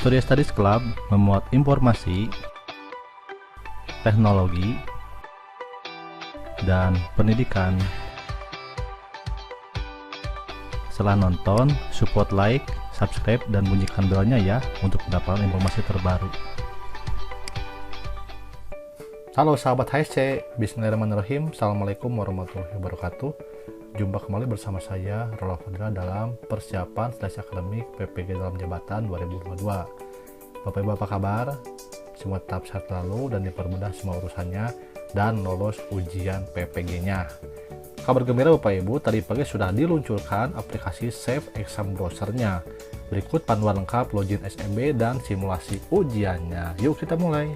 Surya Studies Club memuat informasi, teknologi, dan pendidikan. Setelah nonton, support like, subscribe, dan bunyikan belnya ya untuk mendapatkan informasi terbaru. Halo sahabat HSC, Bismillahirrahmanirrahim. Assalamualaikum warahmatullahi wabarakatuh. Jumpa kembali bersama saya, Rola Fadila, dalam persiapan seleksi akademik PPG dalam jabatan 2022. Bapak Ibu apa kabar? Semua tetap sehat selalu dan dipermudah semua urusannya dan lolos ujian PPG-nya. Kabar gembira Bapak Ibu, tadi pagi sudah diluncurkan aplikasi Safe Exam Browser-nya. Berikut panduan lengkap login SMB dan simulasi ujiannya. Yuk kita mulai.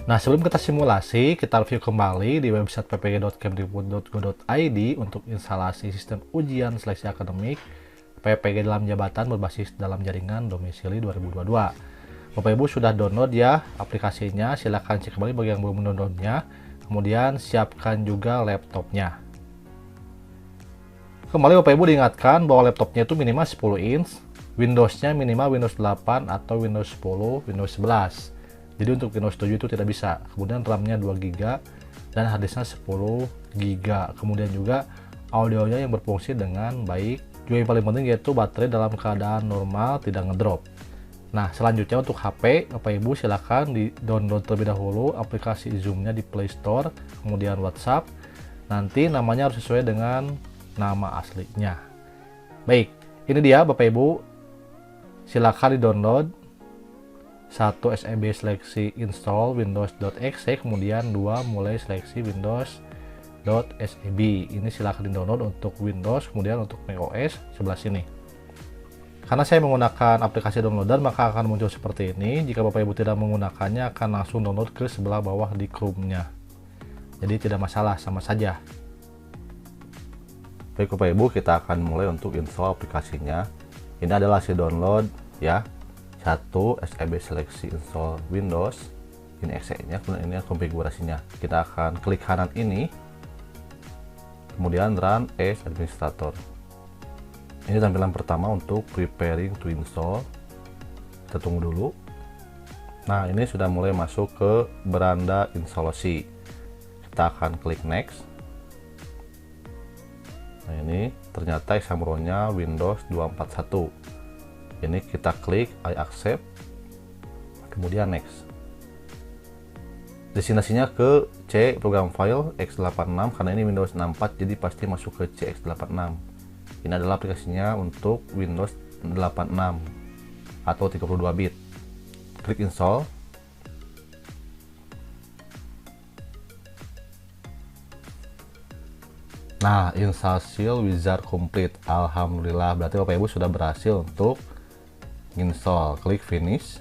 Nah, sebelum kita simulasi, kita review kembali di website ppg.kemdikbud.go.id untuk instalasi sistem ujian seleksi akademik PPG dalam jabatan berbasis dalam jaringan domisili 2022. Bapak Ibu sudah download ya aplikasinya, silahkan cek kembali bagi yang belum mendownloadnya. Kemudian siapkan juga laptopnya. Kembali Bapak Ibu diingatkan bahwa laptopnya itu minimal 10 inch, Windows-nya minimal Windows 8 atau Windows 10, Windows 11. Jadi untuk Windows 7 itu tidak bisa. Kemudian RAM-nya 2 GB dan harddisknya 10 GB. Kemudian juga audionya yang berfungsi dengan baik. Juga yang paling penting yaitu baterai dalam keadaan normal, tidak ngedrop. Nah, selanjutnya untuk HP, Bapak Ibu silakan di-download terlebih dahulu aplikasi Zoom-nya di Play Store, kemudian WhatsApp. Nanti namanya harus sesuai dengan nama aslinya. Baik, ini dia Bapak Ibu. Silakan di-download. 1. SMB seleksi install windows.exe, kemudian 2 mulai seleksi windows.seb. Ini silahkan di download untuk Windows, kemudian untuk macOS sebelah sini. Karena saya menggunakan aplikasi downloader, maka akan muncul seperti ini. Jika Bapak Ibu tidak menggunakannya, akan langsung download ke sebelah bawah di Chrome-nya. Jadi tidak masalah, sama saja. Baik Bapak Ibu, kita akan mulai untuk install aplikasinya. Ini adalah si download ya. 1. SMB seleksi install Windows, ini exe-nya, kemudian ini konfigurasinya. Kita akan klik kanan ini, kemudian run as administrator. Ini tampilan pertama untuk preparing to install. Kita tunggu dulu. Nah, ini sudah mulai masuk ke beranda instalasi. Kita akan klik next. Nah, ini ternyata example-nya Windows 241. Ini kita klik I accept, kemudian next. Destinasinya ke C program file x86 karena ini Windows 64, jadi pasti masuk ke CX86. Ini adalah aplikasinya untuk Windows 86 atau 32 bit. Klik install. Nah, install wizard complete. Alhamdulillah, berarti Bapak Ibu sudah berhasil untuk install. Klik finish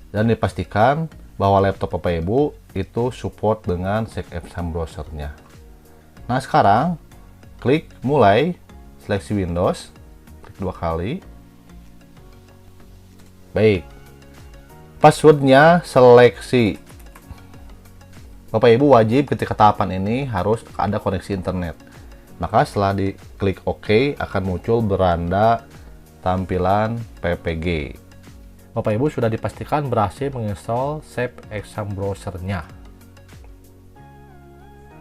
dan dipastikan bahwa laptop Bapak Ibu itu support dengan Safe Exam Browser-nya. Nah, sekarang klik mulai seleksi Windows, klik 2 kali. Baik, passwordnya seleksi. Bapak Ibu wajib ketika tahapan ini harus ada koneksi internet. Maka setelah diklik OK akan muncul beranda tampilan PPG. Bapak Ibu sudah dipastikan berhasil menginstall Safe Exam Browser-nya.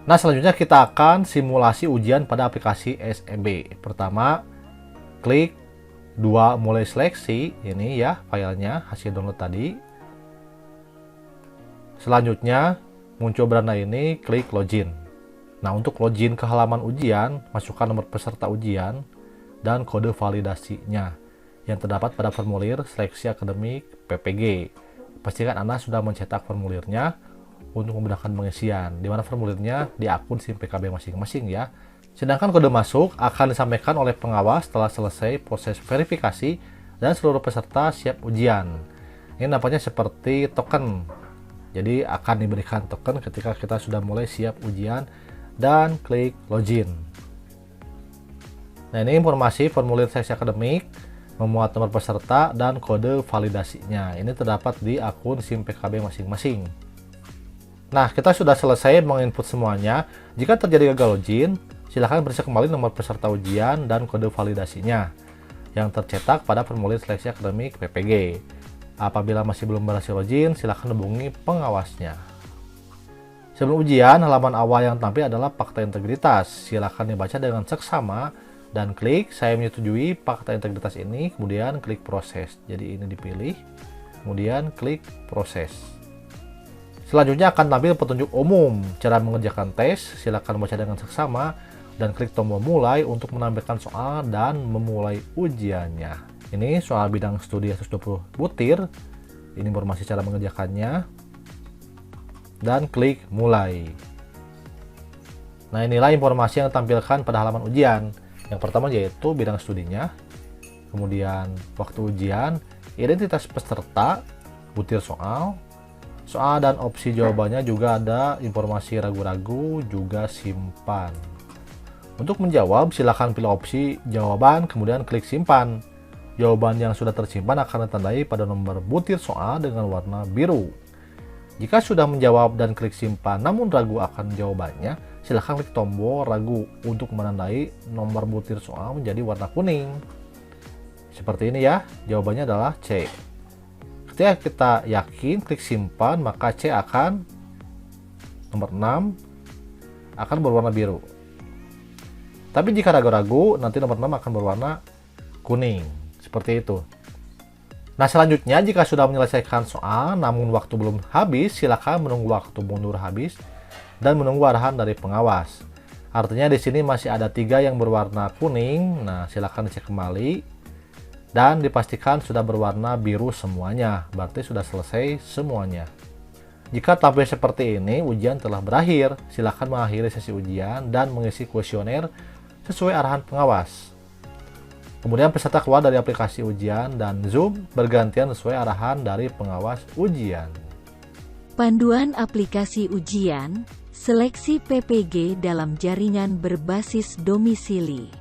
Nah, selanjutnya kita akan simulasi ujian pada aplikasi SMB. Pertama, klik 2 mulai seleksi, ini ya filenya hasil download tadi. Selanjutnya muncul beranda ini, klik login. Nah, untuk login ke halaman ujian, masukkan nomor peserta ujian dan kode validasinya yang terdapat pada formulir seleksi akademik PPG. Pastikan Anda sudah mencetak formulirnya untuk memudahkan pengisian, di mana formulirnya di akun SIM PKB masing-masing ya. Sedangkan kode masuk akan disampaikan oleh pengawas setelah selesai proses verifikasi dan seluruh peserta siap ujian. Ini nampaknya seperti token. Jadi akan diberikan token ketika kita sudah mulai siap ujian dan klik login. Nah, ini informasi formulir seleksi akademik, memuat nomor peserta dan kode validasinya. Ini terdapat di akun SIM PKB masing-masing. Nah, kita sudah selesai menginput semuanya. Jika terjadi gagal login, silahkan periksa kembali nomor peserta ujian dan kode validasinya. yang tercetak pada formulir seleksi akademik PPG. Apabila masih belum berhasil login, silakan hubungi pengawasnya. Sebelum ujian, halaman awal yang tampil adalah fakta integritas. Silakan dibaca dengan seksama dan klik saya menyetujui fakta integritas ini, kemudian klik proses. Jadi ini dipilih, kemudian klik proses. Selanjutnya akan tampil petunjuk umum cara mengerjakan tes. Silakan baca dengan seksama dan klik tombol mulai untuk menampilkan soal dan memulai ujiannya. Ini soal bidang studi 120 butir. Ini informasi cara mengerjakannya. Dan klik mulai. Nah, inilah informasi yang tampilkan pada halaman ujian. Yang pertama yaitu bidang studinya, kemudian waktu ujian, identitas peserta, butir soal, soal dan opsi jawabannya, juga ada informasi ragu-ragu, juga simpan. Untuk menjawab, silakan pilih opsi jawaban, kemudian klik simpan. Jawaban yang sudah tersimpan akan ditandai pada nomor butir soal dengan warna biru. Jika sudah menjawab dan klik simpan namun ragu akan jawabannya, silahkan klik tombol ragu untuk menandai nomor butir soal menjadi warna kuning. Seperti ini ya, jawabannya adalah C. Ketika kita yakin, klik simpan, maka C akan nomor 6 akan berwarna biru. Tapi jika ragu-ragu, nanti nomor 6 akan berwarna kuning. Seperti itu. Nah, selanjutnya jika sudah menyelesaikan soal namun waktu belum habis, silakan menunggu waktu mundur habis dan menunggu arahan dari pengawas. Artinya di sini masih ada 3 yang berwarna kuning. Nah, silakan dicek kembali dan dipastikan sudah berwarna biru semuanya. Berarti sudah selesai semuanya. Jika tampil seperti ini, ujian telah berakhir. Silakan mengakhiri sesi ujian dan mengisi kuesioner sesuai arahan pengawas. Kemudian peserta keluar dari aplikasi ujian dan Zoom bergantian sesuai arahan dari pengawas ujian. Panduan aplikasi ujian, seleksi PPG dalam jaringan berbasis domisili.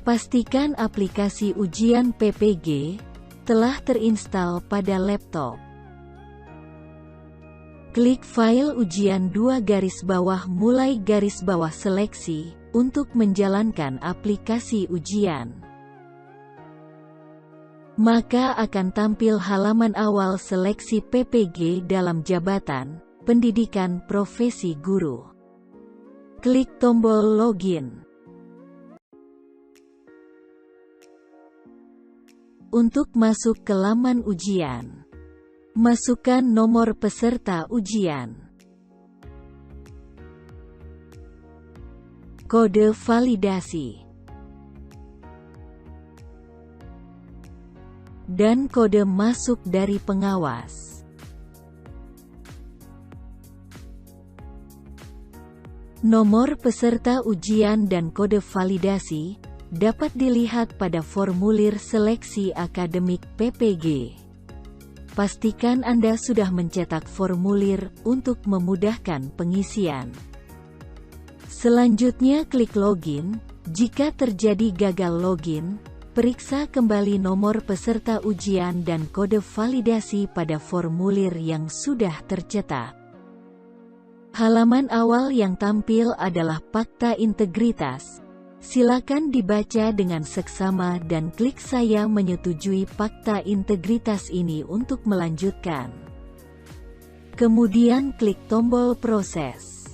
Pastikan aplikasi ujian PPG telah terinstall pada laptop. Klik file ujian 2 garis bawah mulai garis bawah seleksi untuk menjalankan aplikasi ujian. Maka akan tampil halaman awal seleksi PPG dalam jabatan pendidikan profesi guru. Klik tombol login. Untuk masuk ke laman ujian, masukkan nomor peserta ujian, kode validasi, dan kode masuk dari pengawas. Nomor peserta ujian dan kode validasi dapat dilihat pada formulir seleksi akademik PPG. Pastikan Anda sudah mencetak formulir untuk memudahkan pengisian. Selanjutnya klik login. Jika terjadi gagal login, periksa kembali nomor peserta ujian dan kode validasi pada formulir yang sudah tercetak. Halaman awal yang tampil adalah fakta integritas. Silakan dibaca dengan seksama dan klik saya menyetujui fakta integritas ini untuk melanjutkan. Kemudian klik tombol proses.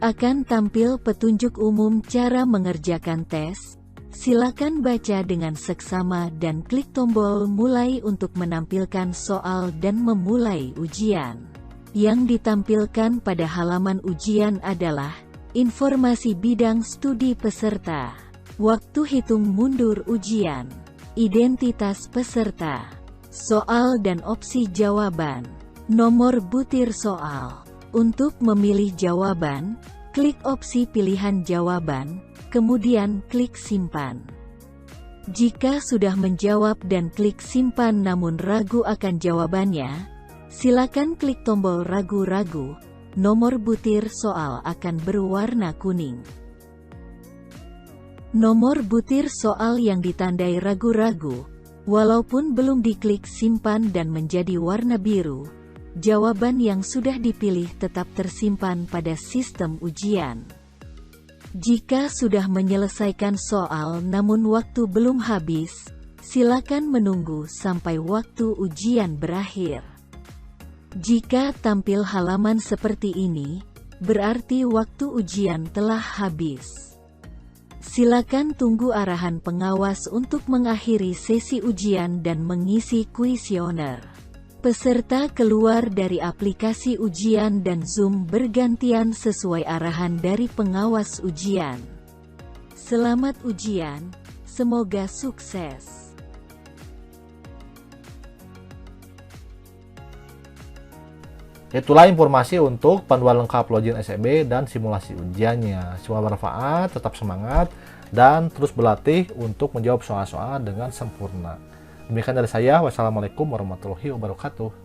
Akan tampil petunjuk umum cara mengerjakan tes. Silakan baca dengan seksama dan klik tombol mulai untuk menampilkan soal dan memulai ujian. Yang ditampilkan pada halaman ujian adalah informasi bidang studi peserta, waktu hitung mundur ujian, identitas peserta, soal dan opsi jawaban, nomor butir soal. Untuk memilih jawaban, klik opsi pilihan jawaban, kemudian klik simpan. Jika sudah menjawab dan klik simpan namun ragu akan jawabannya, silakan klik tombol ragu-ragu. Nomor butir soal akan berwarna kuning. Nomor butir soal yang ditandai ragu-ragu, walaupun belum diklik simpan dan menjadi warna biru, jawaban yang sudah dipilih tetap tersimpan pada sistem ujian. Jika sudah menyelesaikan soal namun waktu belum habis, silakan menunggu sampai waktu ujian berakhir. Jika tampil halaman seperti ini, berarti waktu ujian telah habis. Silakan tunggu arahan pengawas untuk mengakhiri sesi ujian dan mengisi kuesioner. Peserta keluar dari aplikasi ujian dan Zoom bergantian sesuai arahan dari pengawas ujian. Selamat ujian, semoga sukses. Itulah informasi untuk panduan lengkap login SEB dan simulasi ujiannya. Semoga bermanfaat, tetap semangat, dan terus berlatih untuk menjawab soal-soal dengan sempurna. Demikian dari saya. Wassalamualaikum warahmatullahi wabarakatuh.